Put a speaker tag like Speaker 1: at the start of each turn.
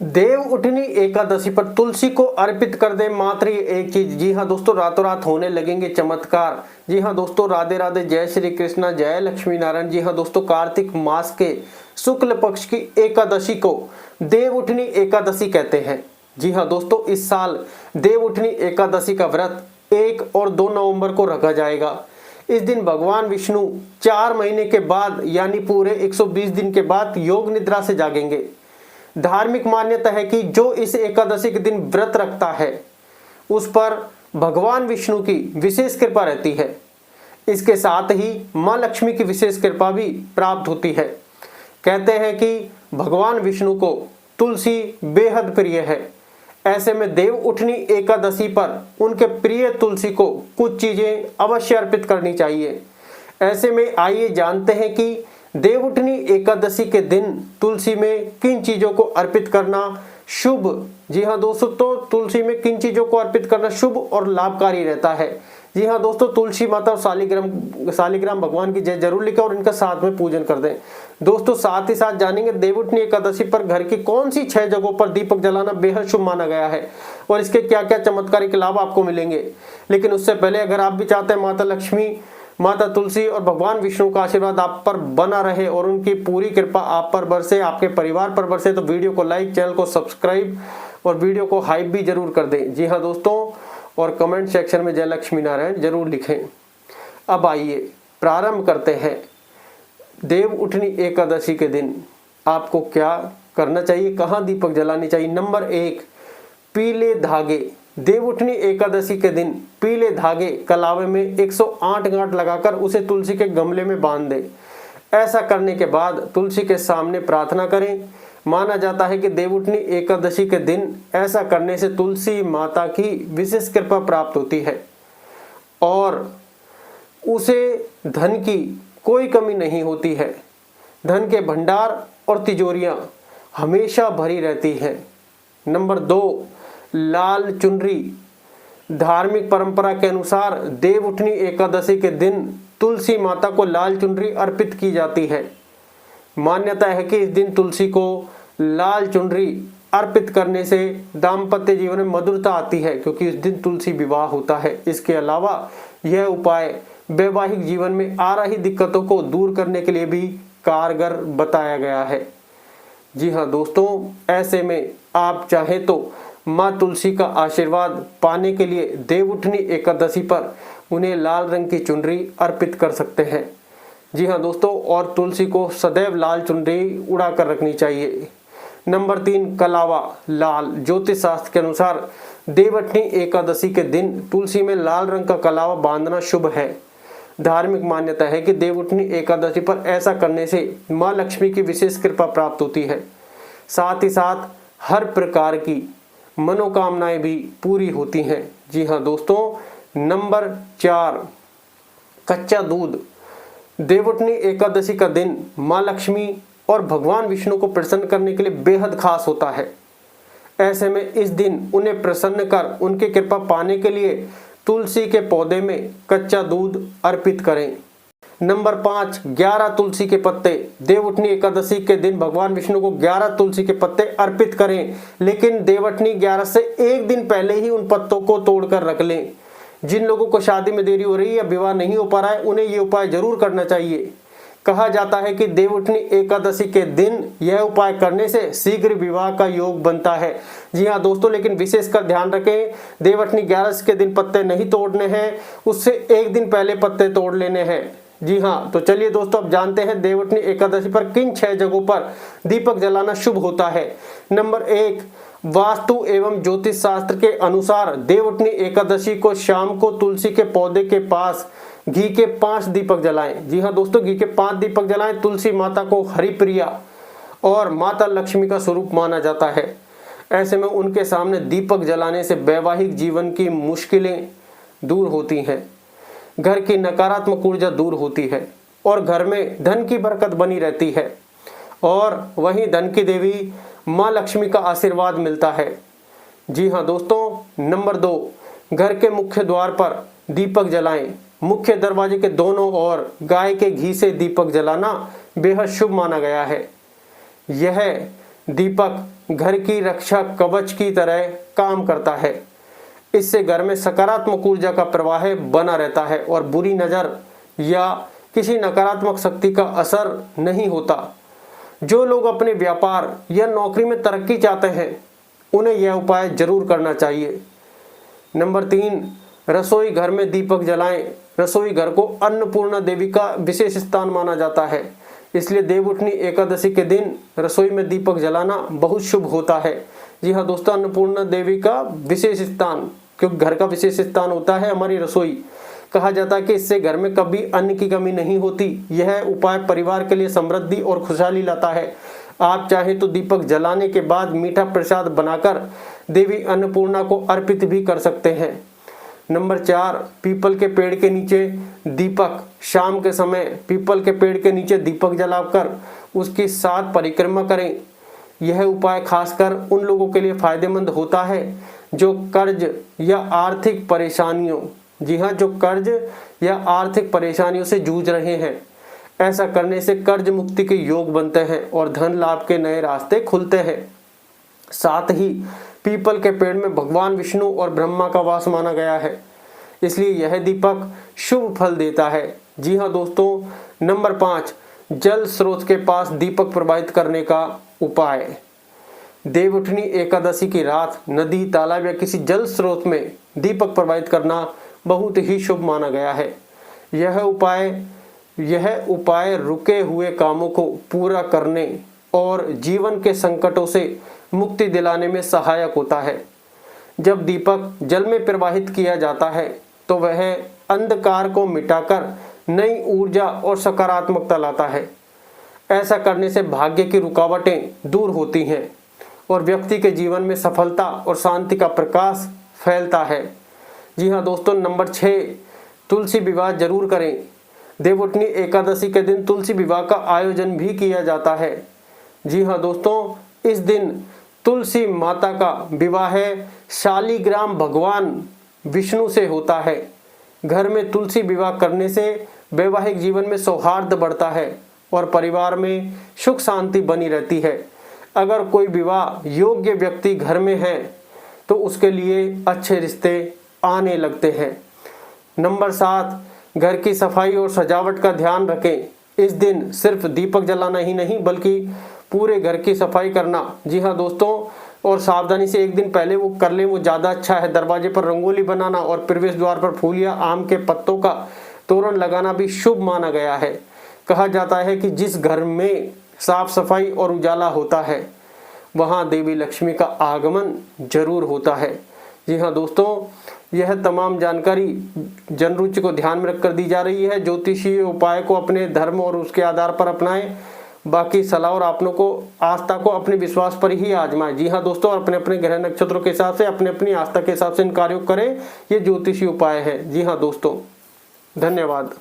Speaker 1: देव उठनी एकादशी पर तुलसी को अर्पित कर दे मात्र ये एक चीज। जी हाँ दोस्तों, रातों रात होने लगेंगे चमत्कार। जी हाँ दोस्तों, राधे राधे, जय श्री कृष्णा, जय लक्ष्मी नारायण। जी हाँ दोस्तों, कार्तिक मास के शुक्ल पक्ष की एकादशी को देव उठनी एकादशी कहते हैं। जी हाँ दोस्तों, इस साल देव उठनी एकादशी का व्रत 1 और 2 नवंबर को रखा जाएगा। इस दिन भगवान विष्णु 4 महीने के बाद यानी पूरे 120 दिन के बाद योग निद्रा से जागेंगे। धार्मिक मान्यता है कि जो इस एकादशी के दिन व्रत रखता है उस पर भगवान विष्णु की विशेष कृपा रहती है। इसके साथ ही मां लक्ष्मी की विशेष कृपा भी प्राप्त होती है। कहते हैं कि भगवान विष्णु को तुलसी बेहद प्रिय है। ऐसे में देव उठनी एकादशी पर उनके प्रिय तुलसी को कुछ चीजें अवश्य अर्पित करनी चाहिए। ऐसे में आइए जानते हैं कि देव उठनी एकादशी के दिन तुलसी में किन चीजों को अर्पित करना शुभ। जी हाँ दोस्तों, तो तुलसी में किन चीजों को अर्पित करना शुभ और लाभकारी रहता है। जी हाँ दोस्तों, तुलसी माता और शालिग्राम भगवान की जय जरूर लिखें और इनका साथ में पूजन कर दें। दोस्तों साथ ही साथ जानेंगे देव उठनी एकादशी पर घर की कौन सी 6 जगहों पर दीपक जलाना बेहद शुभ माना गया है और इसके क्या क्या चमत्कारिक लाभ आपको मिलेंगे। लेकिन उससे पहले अगर आप भी चाहते हैं माता लक्ष्मी, माता तुलसी और भगवान विष्णु का आशीर्वाद आप पर बना रहे और उनकी पूरी कृपा आप पर बरसे, आपके परिवार पर बरसे, तो वीडियो को लाइक, चैनल को सब्सक्राइब और वीडियो को हाइप भी जरूर कर दें। जी हाँ दोस्तों, और कमेंट सेक्शन में जय लक्ष्मी नारायण जरूर लिखें। अब आइए प्रारंभ करते हैं। देव उठनी एकादशी के दिन आपको क्या करना चाहिए, कहाँ दीपक जलानी चाहिए। नंबर 1, पीले धागे। देव उठनी एकादशी के दिन पीले धागे कलावे में 108 गांठ लगाकर उसे तुलसी के गमले में बांध दे। ऐसा करने के बाद तुलसी के सामने प्रार्थना करें। माना जाता है कि देव उठनी एकादशी के दिन ऐसा करने से तुलसी माता की विशेष कृपा प्राप्त होती है और उसे धन की कोई कमी नहीं होती है। धन के भंडार और तिजोरियां हमेशा भरी रहती है। नंबर 2, लाल चुनरी। धार्मिक परंपरा के अनुसार देव उठनी एकादशी के दिन तुलसी माता को लाल चुनरी अर्पित की जाती है। मान्यता है कि इस दिन तुलसी को लाल चुनरी अर्पित करने से दाम्पत्य जीवन में मधुरता आती है, क्योंकि इस दिन तुलसी विवाह होता है। इसके अलावा यह उपाय वैवाहिक जीवन में आ रही दिक्कतों को दूर करने के लिए भी कारगर बताया गया है। जी हाँ दोस्तों, ऐसे में आप चाहे तो माँ तुलसी का आशीर्वाद पाने के लिए देव उठनी एकादशी पर उन्हें लाल रंग की चुनरी अर्पित कर सकते हैं। जी हाँ दोस्तों, और तुलसी को सदैव लाल चुनरी उड़ा कर रखनी चाहिए। नंबर 3, कलावा लाल। ज्योतिष शास्त्र के अनुसार देव उठनी एकादशी के दिन तुलसी में लाल रंग का कलावा बांधना शुभ है। धार्मिक मान्यता है कि देव उठनी एकादशी पर ऐसा करने से माँ लक्ष्मी की विशेष कृपा प्राप्त होती है। साथ ही साथ हर प्रकार की मनोकामनाएं भी पूरी होती हैं। जी हाँ दोस्तों, नंबर 4, कच्चा दूध। देव उठनी एकादशी का दिन माँ लक्ष्मी और भगवान विष्णु को प्रसन्न करने के लिए बेहद खास होता है। ऐसे में इस दिन उन्हें प्रसन्न कर उनकी कृपा पाने के लिए तुलसी के पौधे में कच्चा दूध अर्पित करें। नंबर 5, 11 तुलसी के पत्ते। देव उठनी एकादशी के दिन भगवान विष्णु को 11 तुलसी के पत्ते अर्पित करें, लेकिन देव उठनी 11 से एक दिन पहले ही उन पत्तों को तोड़कर रख लें। जिन लोगों को शादी में देरी हो रही है या विवाह नहीं हो पा रहा है, उन्हें ये उपाय जरूर करना चाहिए। कहा जाता है कि देव उठनी एकादशी के दिन यह उपाय करने से शीघ्र विवाह का योग बनता है। जी हाँ दोस्तों, लेकिन विशेषकर ध्यान रखें, देव उठनी 11 के दिन पत्ते नहीं तोड़ने हैं, उससे एक दिन पहले पत्ते तोड़ लेने हैं। जी हाँ, तो चलिए दोस्तों अब जानते हैं देव उठनी एकादशी पर किन 6 जगहों पर दीपक जलाना शुभ होता है। नंबर 1, वास्तु एवं ज्योतिष शास्त्र के अनुसार देव उठनी एकादशी को शाम को तुलसी के पौधे के पास घी के 5 दीपक जलाएं। जी हाँ दोस्तों, घी के 5 दीपक जलाएं। तुलसी माता को हरिप्रिया और माता लक्ष्मी का स्वरूप माना जाता है। ऐसे में उनके सामने दीपक जलाने से वैवाहिक जीवन की मुश्किलें दूर होती हैं, घर की नकारात्मक ऊर्जा दूर होती है और घर में धन की बरकत बनी रहती है और वहीं धन की देवी माँ लक्ष्मी का आशीर्वाद मिलता है। जी हाँ दोस्तों, नंबर 2, घर के मुख्य द्वार पर दीपक जलाएं। मुख्य दरवाजे के दोनों ओर गाय के घी से दीपक जलाना बेहद शुभ माना गया है। यह दीपक घर की रक्षा कवच की तरह काम करता है। इससे घर में सकारात्मक ऊर्जा का प्रवाह बना रहता है और बुरी नज़र या किसी नकारात्मक शक्ति का असर नहीं होता। जो लोग अपने व्यापार या नौकरी में तरक्की चाहते हैं उन्हें यह उपाय जरूर करना चाहिए। नंबर 3, रसोई घर में दीपक जलाएं। रसोई घर को अन्नपूर्णा देवी का विशेष स्थान माना जाता है, इसलिए देवउठनी एकादशी के दिन रसोई में दीपक जलाना बहुत शुभ होता है। जी हाँ दोस्तों, अन्नपूर्णा देवी का विशेष स्थान, क्योंकि घर का विशेष स्थान होता है हमारी रसोई। कहा जाता है कि इससे घर में कभी अन्न की कमी नहीं होती। यह उपाय परिवार के लिए समृद्धि और खुशहाली लाता है। आप चाहें तो दीपक जलाने के बाद मीठा प्रसाद बनाकर देवी अन्नपूर्णा को अर्पित भी कर सकते हैं। नंबर 4, पीपल के पेड़ के नीचे दीपक। शाम के समय पीपल के पेड़ के नीचे दीपक जलाकर उसकी 7 परिक्रमा करें। यह उपाय खासकर उन लोगों के लिए फायदेमंद होता है जो कर्ज या आर्थिक परेशानियों, जी हाँ, जो कर्ज या आर्थिक परेशानियों से जूझ रहे हैं। ऐसा करने से कर्ज मुक्ति के योग बनते हैं और धन लाभ के नए रास्ते खुलते हैं। साथ ही पीपल के पेड़ में भगवान विष्णु और ब्रह्मा का वास माना गया है, इसलिए यह दीपक शुभ फल देता है। जी हाँ दोस्तों, नंबर 5, जल स्रोत के पास दीपक प्रवाहित करने का उपाय। देवउठनी एकादशी की रात नदी, तालाब या किसी जल स्रोत में दीपक प्रवाहित करना बहुत ही शुभ माना गया है। यह उपाय रुके हुए कामों को पूरा करने और जीवन के संकटों से मुक्ति दिलाने में सहायक होता है। जब दीपक जल में प्रवाहित किया जाता है तो वह अंधकार को मिटाकर नई ऊर्जा और सकारात्मकता लाता है। ऐसा करने से भाग्य की रुकावटें दूर होती हैं और व्यक्ति के जीवन में सफलता और शांति का प्रकाश फैलता है। जी हाँ दोस्तों, नंबर 6, तुलसी विवाह जरूर करें। देवउठनी एकादशी के दिन तुलसी विवाह का आयोजन भी किया जाता है। जी हाँ दोस्तों, इस दिन तुलसी माता का विवाह शालिग्राम भगवान विष्णु से होता है। घर में तुलसी विवाह करने से वैवाहिक जीवन में सौहार्द बढ़ता है और परिवार में सुख शांति बनी रहती है। अगर कोई विवाह योग्य व्यक्ति घर में है तो उसके लिए अच्छे रिश्ते आने लगते हैं। नंबर 7, घर की सफाई और सजावट का ध्यान रखें। इस दिन सिर्फ दीपक जलाना ही नहीं बल्कि पूरे घर की सफाई करना, जी हाँ दोस्तों, और सावधानी से एक दिन पहले वो कर लें वो ज़्यादा अच्छा है। दरवाजे पर रंगोली बनाना और प्रवेश द्वार पर फूल या आम के पत्तों का तोरण लगाना भी शुभ माना गया है। कहा जाता है कि जिस घर में साफ सफाई और उजाला होता है वहाँ देवी लक्ष्मी का आगमन जरूर होता है। जी हाँ दोस्तों, यह तमाम जानकारी जनरुचि को ध्यान में रखकर दी जा रही है। ज्योतिषीय उपाय को अपने धर्म और उसके आधार पर अपनाएं। बाकी सलाह और आपनों को आस्था को अपने विश्वास पर ही आजमाएं। जी हाँ दोस्तों, अपने अपने ग्रह नक्षत्रों के हिसाब से अपने अपनी आस्था के हिसाब से इन कार्यों करें। ये ज्योतिषीय उपाय है। जी हाँ दोस्तों, धन्यवाद।